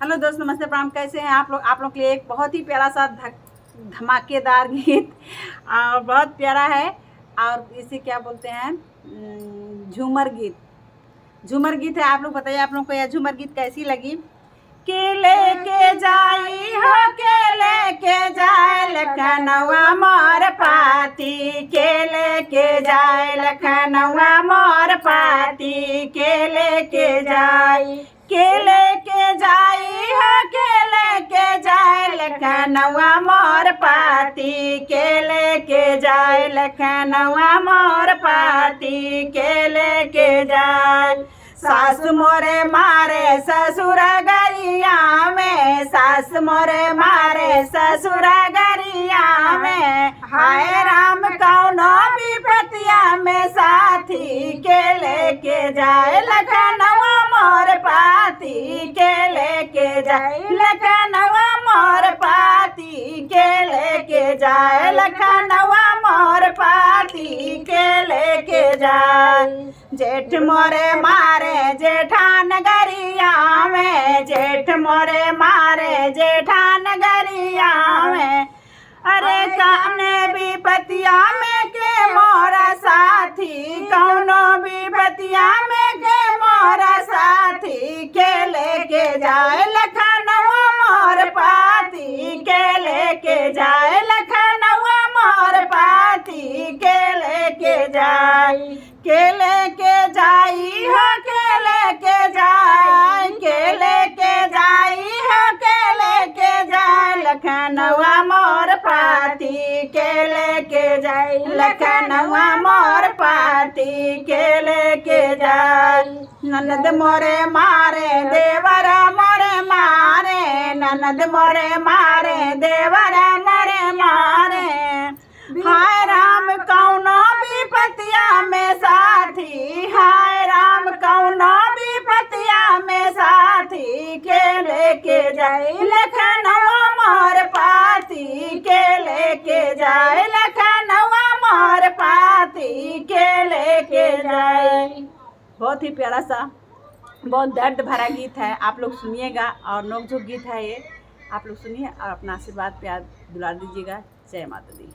Hello दोस्त, नमस्ते, प्रणाम। कैसे हैं आप लोग के लिए एक बहुत ही प्यारा सा धमाकेदार गीत और बहुत प्यारा है। और इसे क्या बोलते हैं, झूमर गीत। झूमर गीत है। आप लोग बताइए, आप लोग को यह झूमर गीत कैसी लगी। के लेके जाई हो, के लेके जाए लखनऊआ मोर पाती, के लेके जाए लखनऊआ मोर पाती, के लेके जाई, के लेके जाई हो, के लेके जाए लखनऊआ मोर पाती, के लेके जाए लखनऊआ मोर पाती, के लेके जाए। सासु मोरे मारे ससुर गरिया में, सास मोरे मारे ससुर गरिया में, हाय राम कौनो विपतिया में साथी, के लेके जाए लखनऊआ मोर पाती, के लेके जाए लखनऊआ मोर पाती, के लेके जाए लखनऊआ मोर पाती, के लेके जाए। जेठ मोरे मारे जेठान गरिया में, जेठ मोरे मारे जेठान गरिया में, अरे काने विपतिया में के मोरा साथी, कौनो विपतिया में के मोरा साथी, के लेके जाए लखनऊआ मोर पाती, के लेके जाए लखनऊआ मोर पाती, के लेके जाए, के लेके जाई हो, के लेके जाए, के लेके जाई हो, के लेके जाए लखनऊआ मोर पाती, के लेके जाए लखनऊआ मोर पाती, के लेके जाए। ननद मोरे मारे देवरा मोरे मारे, ननद मोरे मारे देवरा मोरे मारे, हाय राम कौनो विपतिया में साथी, हाय राम कौनो विपतिया में साथी, के लेके जाए लखनऊआ मोर पाती, के लेके जाए लखनऊआ मोर पाती, के लेके जाए। बहुत ही प्यारा सा, बहुत दर्द भरा गीत है। आप लोग सुनिएगा और नोकझोंक गीत है ये। आप लोग सुनिए और अपना आशीर्वाद प्यार दुलार दीजिएगा। जय माता दी।